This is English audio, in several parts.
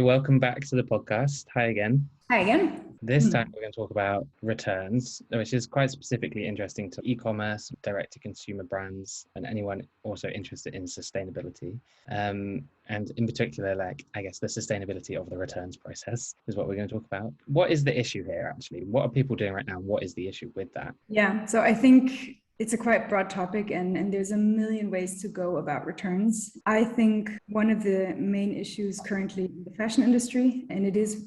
Welcome back to the podcast. Hi again. Hi again. This time we're going to talk about returns, which is quite specifically interesting to e-commerce, direct-to-consumer brands, and anyone also interested in sustainability. And in particular, I guess the sustainability of the returns process is what we're going to talk about. What is the issue here, actually? What are people doing right now? What is the issue with that? Yeah, so I think it's a quite broad topic and there's a million ways to go about returns. I think one of the main issues currently in the fashion industry, and it is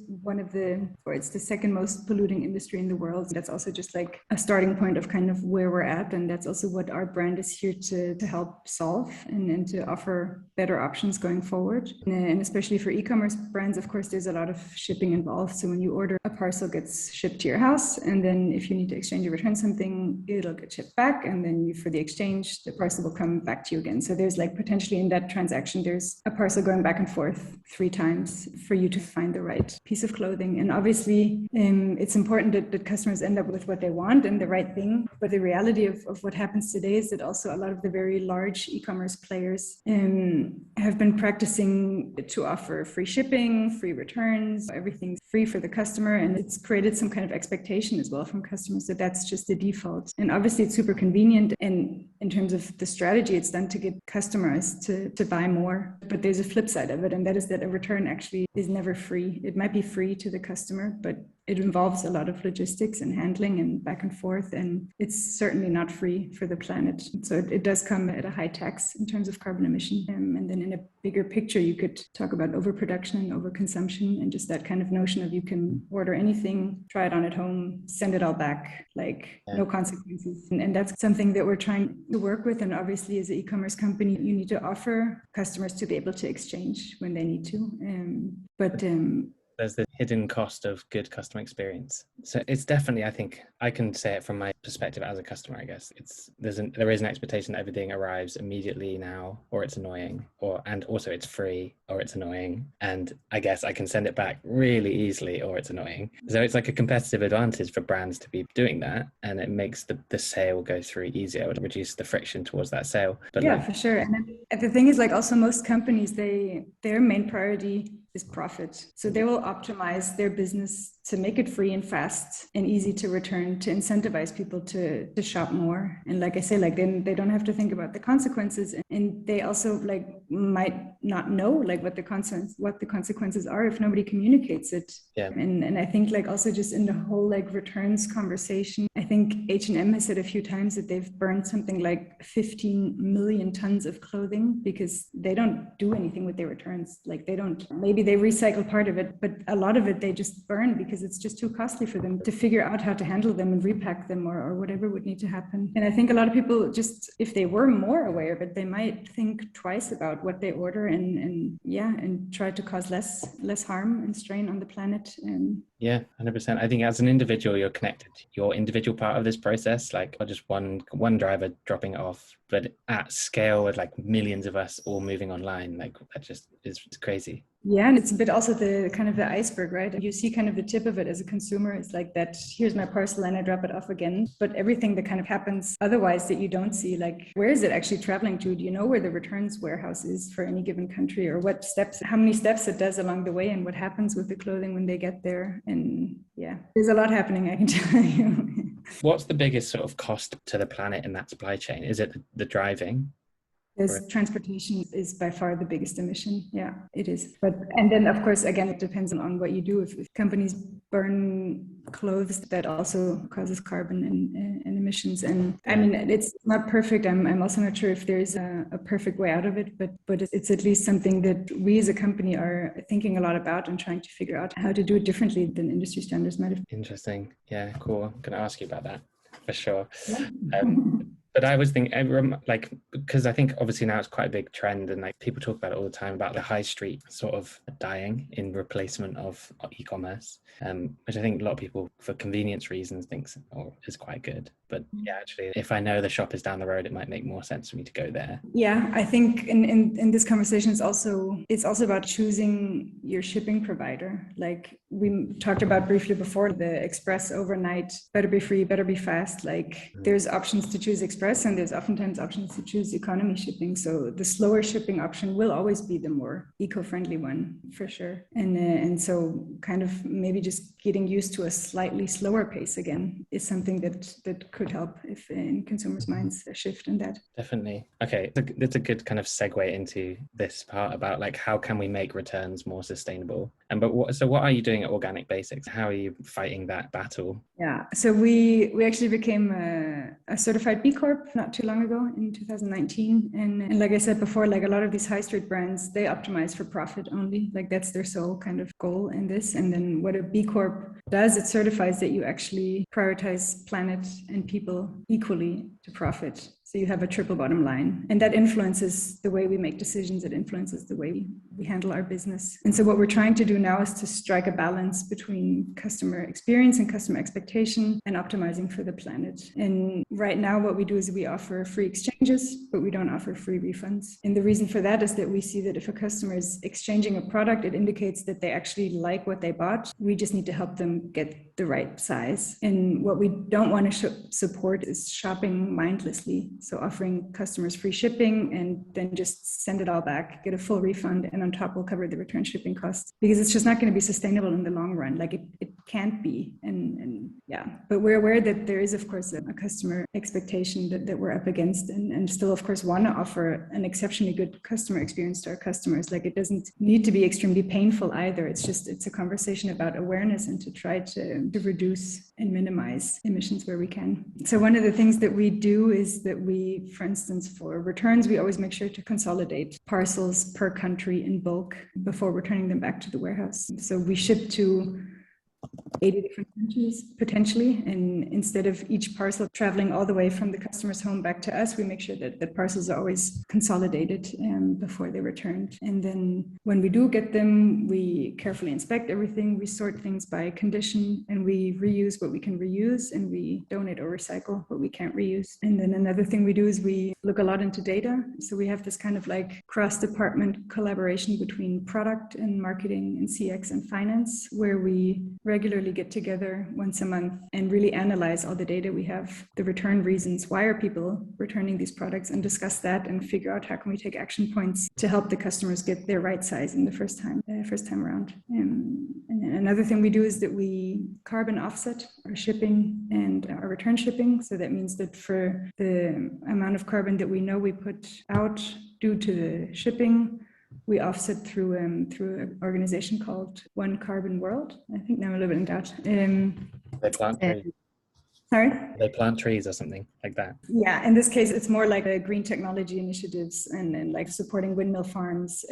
it's the second most polluting industry in the world. That's also just like a starting point of kind of where we're at. And that's also what our brand is here to help solve and to offer better options going forward. And especially for e-commerce brands, of course, there's a lot of shipping involved. So when you order, a parcel gets shipped to your house. And then if you need to exchange or return something, it'll get shipped back. And then for the exchange, the parcel will come back to you again. So there's like potentially in that transaction, there's a parcel going back and forth 3 times for you to find the right piece of clothing. And obviously, it's important that customers end up with what they want and the right thing. But the reality of what happens today is that also a lot of the very large e-commerce players have been practicing to offer free shipping, free returns, everything's free for the customer. And it's created some kind of expectation as well from customers that that's just the default. And obviously, it's super convenient. And in terms of the strategy, it's done to get customers to buy more. But there's a flip side of it, and that is that a return actually is never free. It might be free to the customer, but it involves a lot of logistics and handling and back and forth, and it's certainly not free for the planet. So it does come at a high tax in terms of carbon emission. And then in a bigger picture, you could talk about overproduction and overconsumption and just that kind of notion of you can order anything, try it on at home, send it all back, no consequences. And that's something that we're trying to work with. And obviously, as an e-commerce company, you need to offer customers to be able to exchange when they need to. There's the hidden cost of good customer experience. So it's definitely, I think I can say it from my perspective as a customer, I guess there is an expectation that everything arrives immediately now, or it's annoying, and also it's free, or it's annoying. And I guess I can send it back really easily, or it's annoying. So it's like a competitive advantage for brands to be doing that. And it makes the sale go through easier. It would reduce the friction towards that sale. But yeah, for sure. And the thing is, also most companies, their main priority is profit. So they will optimize their business to make it free and fast and easy to return, to incentivize people to shop more. And like I say, then they don't have to think about the consequences. And they also might not know what the consequences are if nobody communicates it. Yeah. And I think also just in the whole returns conversation, I think H&M has said a few times that they've burned something like 15 million tons of clothing because they don't do anything with their returns. Maybe they recycle part of it, but a lot of it they just burn because it's just too costly for them to figure out how to handle them and repack them or whatever would need to happen. And I think a lot of people, just if they were more aware of it, they might think twice about what they order and try to cause less harm and strain on the planet. Yeah, 100%. I think as an individual, you're connected. You're individual part of this process, not just one driver dropping it off, but at scale with millions of us all moving online, that just is crazy. Yeah, and it's a bit also the kind of the iceberg, right? You see kind of the tip of it as a consumer. It's like that, here's my parcel and I drop it off again. But everything that kind of happens otherwise that you don't see, where is it actually traveling to? Do you know where the returns warehouse is for any given country, or how many steps it does along the way, and what happens with the clothing when they get there? And yeah, there's a lot happening, I can tell you. What's the biggest sort of cost to the planet in that supply chain? Is it the driving? Transportation is by far the biggest emission. Yeah, it is. And then, of course, again, it depends on what you do. If companies burn clothes, that also causes carbon and emissions. And I mean, it's not perfect. I'm also not sure if there's a perfect way out of it, but it's at least something that we as a company are thinking a lot about and trying to figure out how to do it differently than industry standards might have. Interesting. Yeah, cool. I'm going to ask you about that for sure. But I was thinking, because I think obviously now it's quite a big trend, and people talk about it all the time about the high street sort of dying in replacement of e-commerce, which I think a lot of people, for convenience reasons, thinks is quite good. But yeah, actually, if I know the shop is down the road, it might make more sense for me to go there. Yeah, I think in this conversation, it's also about choosing your shipping provider. Like we talked about briefly before, the express overnight, better be free, better be fast. Like there's options to choose express, and there's oftentimes options to choose economy shipping. So the slower shipping option will always be the more eco-friendly one for sure. And so kind of maybe just getting used to a slightly slower pace again is something that could help if in consumers' minds a shift in that. Definitely. Okay, that's a good kind of segue into this part about like how can we make returns more sustainable. And but what are you doing at Organic Basics? How are you fighting that battle? Yeah, so we actually became a certified B Corp not too long ago in 2019, and like I said before, like a lot of these high street brands, they optimize for profit only. Like that's their sole kind of goal in this. And then what a B Corp does, it certifies that you actually prioritize planet and people equally to profit. So you have a triple bottom line, and that influences the way we make decisions. It influences the way we handle our business. And so what we're trying to do now is to strike a balance between customer experience and customer expectation and optimizing for the planet. And right now what we do is we offer free exchanges, but we don't offer free refunds. And the reason for that is that we see that if a customer is exchanging a product, it indicates that they actually like what they bought. We just need to help them get the right size. And what we don't want to support is shopping mindlessly. So offering customers free shipping and then just send it all back, get a full refund, and on top we'll cover the return shipping costs, because it's just not going to be sustainable in the long run. Like it can't be. And yeah, but we're aware that there is of course a customer expectation that we're up against, and still of course want to offer an exceptionally good customer experience to our customers. Like it doesn't need to be extremely painful either. It's a conversation about awareness and to try to reduce and minimize emissions where we can. So one of the things that we do is that we, for instance, for returns, we always make sure to consolidate parcels per country in bulk before returning them back to the warehouse. So we ship to 80 different countries potentially, and instead of each parcel traveling all the way from the customer's home back to us, we make sure that the parcels are always consolidated before they're returned. And then when we do get them, we carefully inspect everything, we sort things by condition, and we reuse what we can reuse, and we donate or recycle what we can't reuse. And then another thing we do is we look a lot into data. So we have this kind of like cross-department collaboration between product and marketing and CX and finance, where we regularly get together once a month and really analyze all the data we have, the return reasons, why are people returning these products, and discuss that and figure out how can we take action points to help the customers get their right size in the first time around. And another thing we do is that we carbon offset our shipping and our return shipping. So that means that for the amount of carbon that we know we put out due to the shipping, we offset through an organization called One Carbon World. I think now I'm a little bit in doubt. They plant trees. Sorry? They plant trees or something like that. Yeah, in this case, it's more like green technology initiatives and like supporting windmill farms.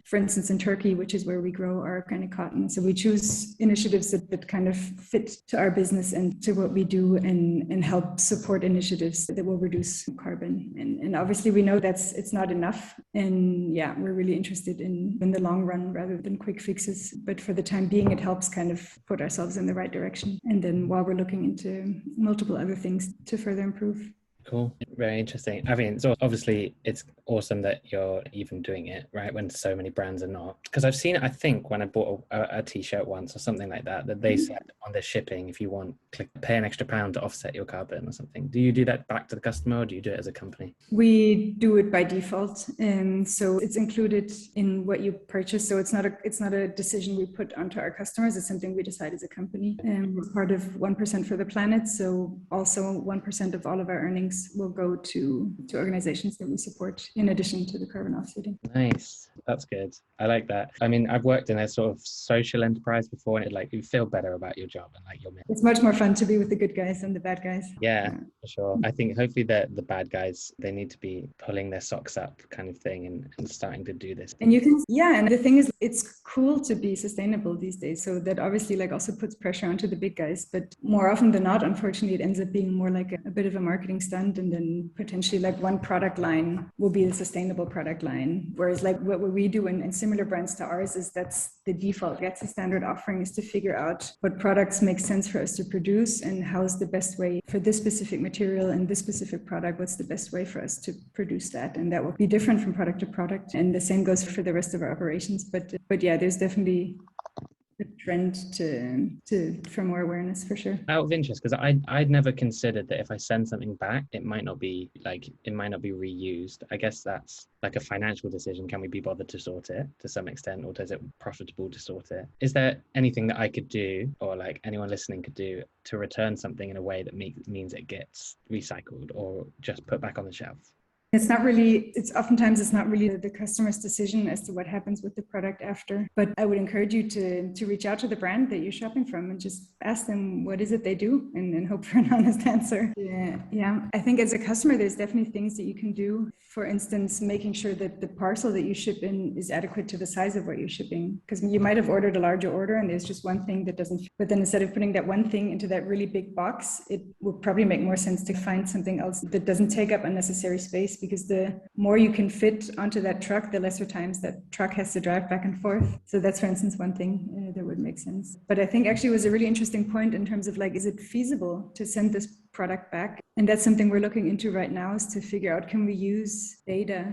For instance, in Turkey, which is where we grow our organic cotton. So we choose initiatives that kind of fit to our business and to what we do, and help support initiatives that will reduce carbon. And obviously we know it's not enough. And yeah, we're really interested in the long run rather than quick fixes. But for the time being, it helps kind of put ourselves in the right direction. And then while we're looking into multiple other things to further improve. Cool. Very interesting. I mean, so obviously it's awesome that you're even doing it, right? When so many brands are not. Because I've seen it, I think, when I bought a t-shirt once or something like that, that they said on the shipping, if you want, pay an extra £1 to offset your carbon or something. Do you do that back to the customer, or do you do it as a company? We do it by default. And so it's included in what you purchase. So it's not a decision we put onto our customers. It's something we decide as a company. And we're part of 1% for the planet. So also 1% of all of our earnings will go to organizations that we support in addition to the carbon offsetting. Nice. That's good. I like that. I mean, I've worked in a sort of social enterprise before, and you feel better about your job and like your mission. It's much more fun to be with the good guys than the bad guys. Yeah, for sure. I think hopefully the bad guys, they need to be pulling their socks up kind of thing and starting to do this. And you can, yeah. And the thing is, it's cool to be sustainable these days. So that obviously like also puts pressure onto the big guys, but more often than not, unfortunately, it ends up being more like a bit of a marketing stunt. And then then potentially like one product line will be the sustainable product line. Whereas like what we do in similar brands to ours is that's the default, that's the standard offering, is to figure out what products make sense for us to produce and how's the best way for this specific material and this specific product, what's the best way for us to produce that. And that will be different from product to product. And the same goes for the rest of our operations. But yeah, there's definitely a trend for more awareness for sure. Out of interest, because I'd never considered that if I send something back, it might not be reused. I guess that's like a financial decision. Can we be bothered to sort it to some extent, or is it profitable to sort it? Is there anything that I could do, or like anyone listening could do, to return something in a way that means it gets recycled or just put back on the shelf? Oftentimes it's not really the customer's decision as to what happens with the product after. But I would encourage you to reach out to the brand that you're shopping from and just ask them what is it they do and hope for an honest answer. Yeah. I think as a customer, there's definitely things that you can do. For instance, making sure that the parcel that you ship in is adequate to the size of what you're shipping. Because you might have ordered a larger order and there's just one thing that doesn't fit. But then instead of putting that one thing into that really big box, it would probably make more sense to find something else that doesn't take up unnecessary space, because the more you can fit onto that truck, the lesser times that truck has to drive back and forth. So that's, for instance, one thing that would make sense. But I think actually it was a really interesting point in terms of like, is it feasible to send this product back? And that's something we're looking into right now, is to figure out, can we use data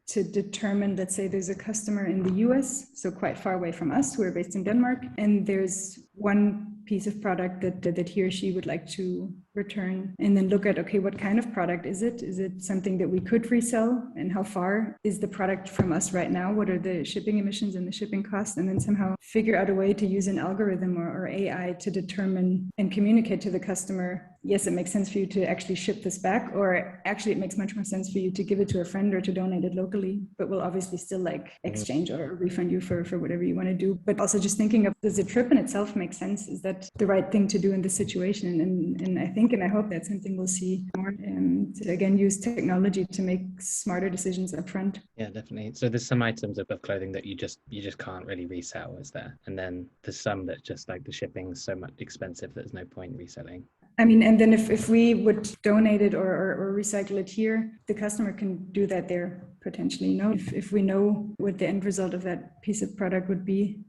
to determine, let's say there's a customer in the US, so quite far away from us, we're based in Denmark, and there's one piece of product that he or she would like to return, and then look at, okay, what kind of product is it? Is it something that we could resell? And how far is the product from us right now? What are the shipping emissions and the shipping costs? And then somehow figure out a way to use an algorithm or AI to determine and communicate to the customer, yes, it makes sense for you to actually ship this back, or actually it makes much more sense for you to give it to a friend or to donate it locally, but we'll obviously still like exchange or refund you for whatever you want to do. But also just thinking of, does the trip in itself make sense? Is that the right thing to do in this situation? And I think, and I hope that's something we'll see more, to again use technology to make smarter decisions up front. Yeah, definitely. So there's some items of clothing that you just can't really resell, is there? And then there's some that just like the shipping's so much expensive that there's no point reselling. I mean, and then if we would donate it or recycle it here, the customer can do that there potentially. If we know what the end result of that piece of product would be,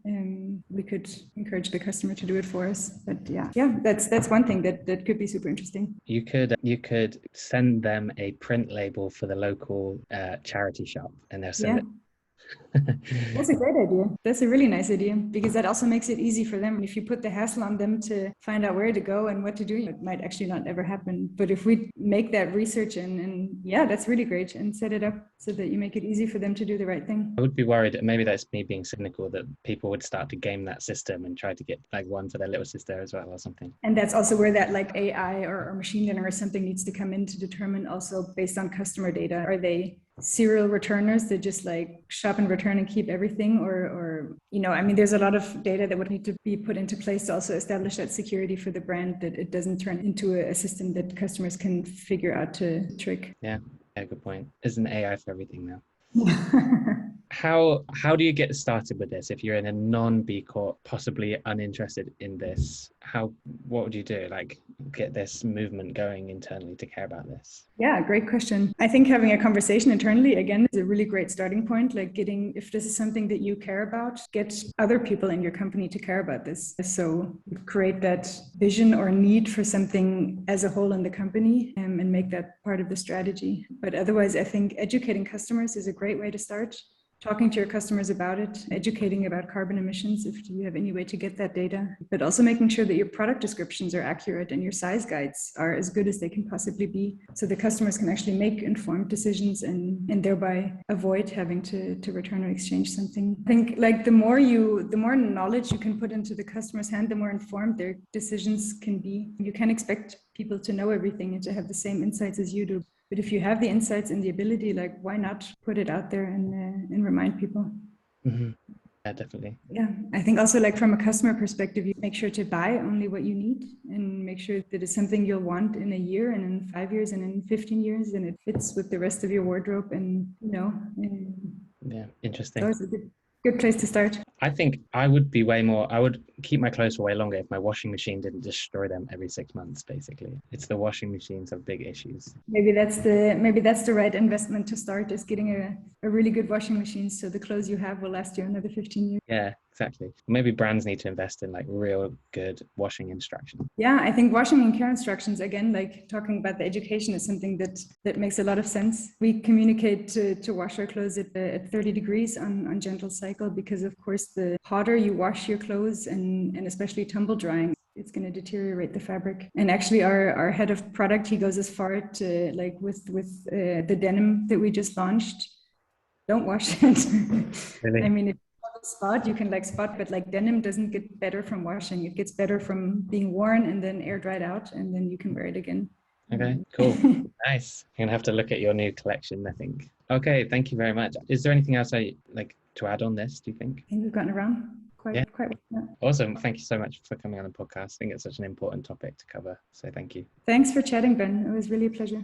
we could encourage the customer to do it for us. But yeah, that's one thing that could be super interesting. You could send them a print label for the local charity shop, and they'll send it. That's a great idea. That's a really nice idea, because that also makes it easy for them. If you put the hassle on them to find out where to go and what to do, it might actually not ever happen. But if we make that research and yeah, that's really great, and set it up so that you make it easy for them to do the right thing. I would be worried, maybe that's me being cynical, that people would start to game that system and try to get like one for their little sister as well or something. And that's also where that like AI or machine learning or something needs to come in to determine, also based on customer data, are they serial returners that just like shop and return and keep everything, or I mean, there's a lot of data that would need to be put into place to also establish that security for the brand, that it doesn't turn into a system that customers can figure out to trick. Yeah, good point. There's an AI for everything now. How do you get started with this if you're in a non-B Corp, possibly uninterested in this? What would you do? Like, get this movement going internally to care about this? Yeah, great question. I think having a conversation internally, again, is a really great starting point. Like if this is something that you care about, get other people in your company to care about this. So create that vision or need for something as a whole in the company, and make that part of the strategy. But otherwise, I think educating customers is a great way to start. Talking to your customers about it, educating about carbon emissions if you have any way to get that data, but also making sure that your product descriptions are accurate and your size guides are as good as they can possibly be, so the customers can actually make informed decisions and thereby avoid having to return or exchange something. I think like the more knowledge you can put into the customer's hand, the more informed their decisions can be. You can't expect people to know everything and to have the same insights as you do. But if you have the insights and the ability, like, why not put it out there and remind people? Mm-hmm. Yeah, definitely. Yeah, I think also like from a customer perspective, you make sure to buy only what you need and make sure that it's something you'll want in a year and in 5 years and in 15 years, and it fits with the rest of your wardrobe. And yeah, interesting. So it's a good place to start. I think I would be I would keep my clothes for way longer if my washing machine didn't destroy them every 6 months, basically. It's the washing machines have big issues. Maybe that's the right investment to start, is getting a really good washing machine so the clothes you have will last you another 15 years. Yeah, exactly. Maybe brands need to invest in like real good washing instructions. Yeah, I think washing and care instructions, again, like talking about the education, is something that makes a lot of sense. We communicate to wash our clothes at 30 degrees on gentle cycle, because of course the hotter you wash your clothes, and especially tumble drying, it's going to deteriorate the fabric. And actually our head of product, he goes as far to, like, with the denim that we just launched, don't wash it. Really? I mean, if you have a spot, you can like spot, but like denim doesn't get better from washing. It gets better from being worn and then air dried out, and then you can wear it again. Okay, cool. Nice. I'm gonna have to look at your new collection, I think. Okay, thank you very much. Is there anything else I like to add on this, do you think? I think we've gotten around Yeah. quite well. Awesome. Thank you so much for coming on the podcast. I think it's such an important topic to cover. So thank you. Thanks for chatting, Ben. It was really a pleasure.